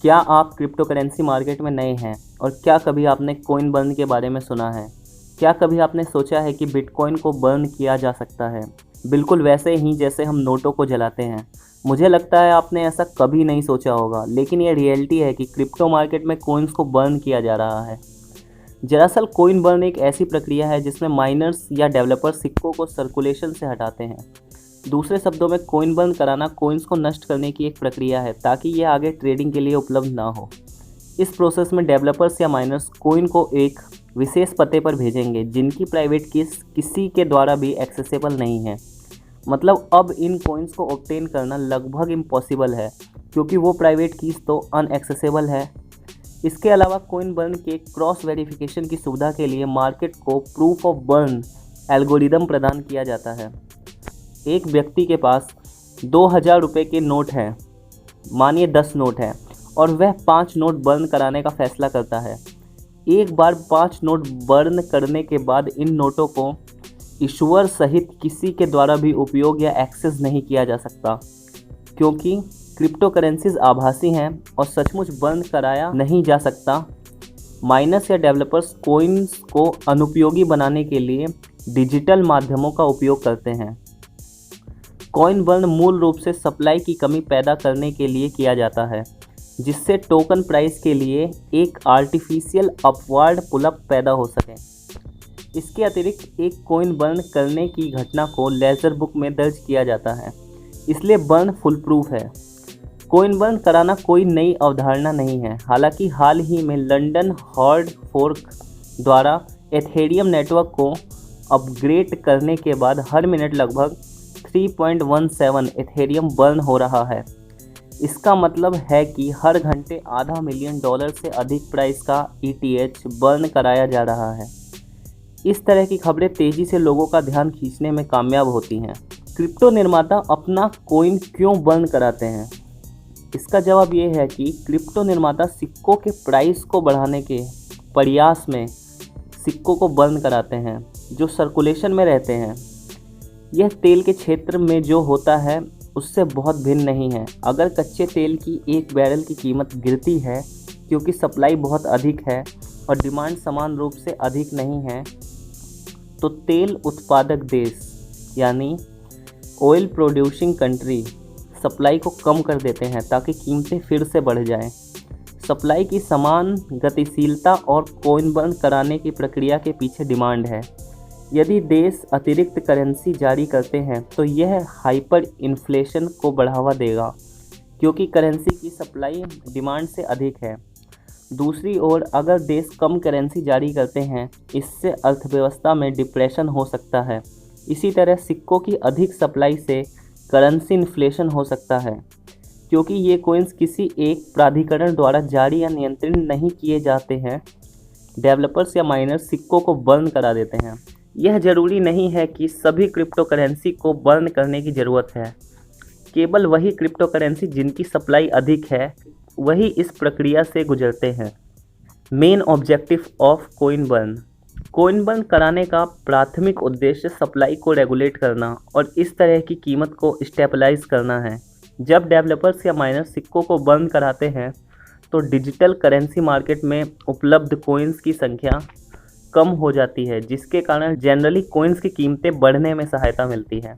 क्या आप crypto currency market में नए हैं और क्या कभी आपने कॉइन बर्न के बारे में सुना है? क्या कभी आपने सोचा है कि बिटकॉइन को बर्न किया जा सकता है, बिल्कुल वैसे ही जैसे हम नोटों को जलाते हैं? मुझे लगता है आपने ऐसा कभी नहीं सोचा होगा, लेकिन ये रियलिटी है कि क्रिप्टो मार्केट में कॉइन्स को बर्न किया जा रहा है। दरअसल कॉइन बर्न एक ऐसी प्रक्रिया है जिसमें माइनर्स या डेवलपर्स सिक्कों को सर्कुलेशन से हटाते हैं। दूसरे शब्दों में कॉइन बर्न कराना कॉइन्स को नष्ट करने की एक प्रक्रिया है ताकि ये आगे ट्रेडिंग के लिए उपलब्ध ना हो। इस प्रोसेस में डेवलपर्स या माइनर्स कॉइन को एक विशेष पते पर भेजेंगे जिनकी प्राइवेट कीज किसी के द्वारा भी एक्सेसिबल नहीं है। मतलब अब इन कॉइन्स को ऑब्टेन करना लगभग इम्पॉसिबल है क्योंकि वो प्राइवेट कीज तो अनएक्सेसिबल है। इसके अलावा कॉइन बर्न के क्रॉस वेरिफिकेशन की सुविधा के लिए मार्केट को प्रूफ ऑफ बर्न एल्गोरिदम प्रदान किया जाता है। एक व्यक्ति के पास 2000 रुपये के नोट हैं, मानिए 10 नोट हैं, और वह 5 नोट बर्न कराने का फैसला करता है। एक बार 5 नोट बर्न करने के बाद इन नोटों को इशूअर सहित किसी के द्वारा भी उपयोग या एक्सेस नहीं किया जा सकता, क्योंकि क्रिप्टो करेंसीज आभासी हैं और सचमुच बर्न कराया नहीं जा सकता। माइनर्स या डेवलपर्स कॉइन्स को अनुपयोगी बनाने के लिए डिजिटल माध्यमों का उपयोग करते हैं। कॉइन बर्न मूल रूप से सप्लाई की कमी पैदा करने के लिए किया जाता है, जिससे टोकन प्राइस के लिए एक आर्टिफिशियल अपवार्ड पुलअप पैदा हो सके। इसके अतिरिक्त एक कॉइन बर्न करने की घटना को लेजर बुक में दर्ज किया जाता है, इसलिए बर्न फुल प्रूफ है। कॉइन बर्न कराना कोई नई अवधारणा नहीं है। हालांकि हाल ही में लंदन हार्ड फोर्क द्वारा एथेरियम नेटवर्क को अपग्रेड करने के बाद हर मिनट लगभग 3.17 एथेरियम बर्न हो रहा है। इसका मतलब है कि हर घंटे $500 मिलियन से अधिक प्राइस का ETH बर्न कराया जा रहा है। इस तरह की खबरें तेज़ी से लोगों का ध्यान खींचने में कामयाब होती हैं। क्रिप्टो निर्माता अपना कॉइन क्यों बर्न कराते हैं? इसका जवाब ये है कि क्रिप्टो निर्माता सिक्कों के प्राइस को बढ़ाने के प्रयास में सिक्कों को बर्न कराते हैं जो सर्कुलेशन में रहते हैं। यह तेल के क्षेत्र में जो होता है उससे बहुत भिन्न नहीं है। अगर कच्चे तेल की एक बैरल की कीमत गिरती है क्योंकि सप्लाई बहुत अधिक है और डिमांड समान रूप से अधिक नहीं है, तो तेल उत्पादक देश यानी ऑयल प्रोड्यूसिंग कंट्री सप्लाई को कम कर देते हैं ताकि कीमतें फिर से बढ़ जाएं। सप्लाई की समान गतिशीलता और कॉइन बर्न कराने की प्रक्रिया के पीछे डिमांड है। यदि देश अतिरिक्त करेंसी जारी करते हैं तो यह हाइपर इन्फ्लेशन को बढ़ावा देगा क्योंकि करेंसी की सप्लाई डिमांड से अधिक है। दूसरी ओर अगर देश कम करेंसी जारी करते हैं, इससे अर्थव्यवस्था में डिप्रेशन हो सकता है। इसी तरह सिक्कों की अधिक सप्लाई से करेंसी इन्फ्लेशन हो सकता है क्योंकि ये कॉइन्स किसी एक प्राधिकरण द्वारा जारी या नियंत्रित नहीं किए जाते हैं। डेवलपर्स या माइनर्स सिक्कों को बर्न करा देते हैं। यह जरूरी नहीं है कि सभी क्रिप्टो करेंसी को बर्न करने की ज़रूरत है। केवल वही क्रिप्टो करेंसी जिनकी सप्लाई अधिक है वही इस प्रक्रिया से गुजरते हैं। Main objective of coin burn. Coin burn कराने का प्राथमिक उद्देश्य सप्लाई को रेगुलेट करना और इस तरह की कीमत को स्टेबलाइज करना है। जब डेवलपर्स या माइनर्स सिक्कों को बर्न कराते हैं तो डिजिटल करेंसी मार्केट में उपलब्ध कॉइन्स की संख्या कम हो जाती है, जिसके कारण जनरली कॉइन्स की कीमतें बढ़ने में सहायता मिलती है।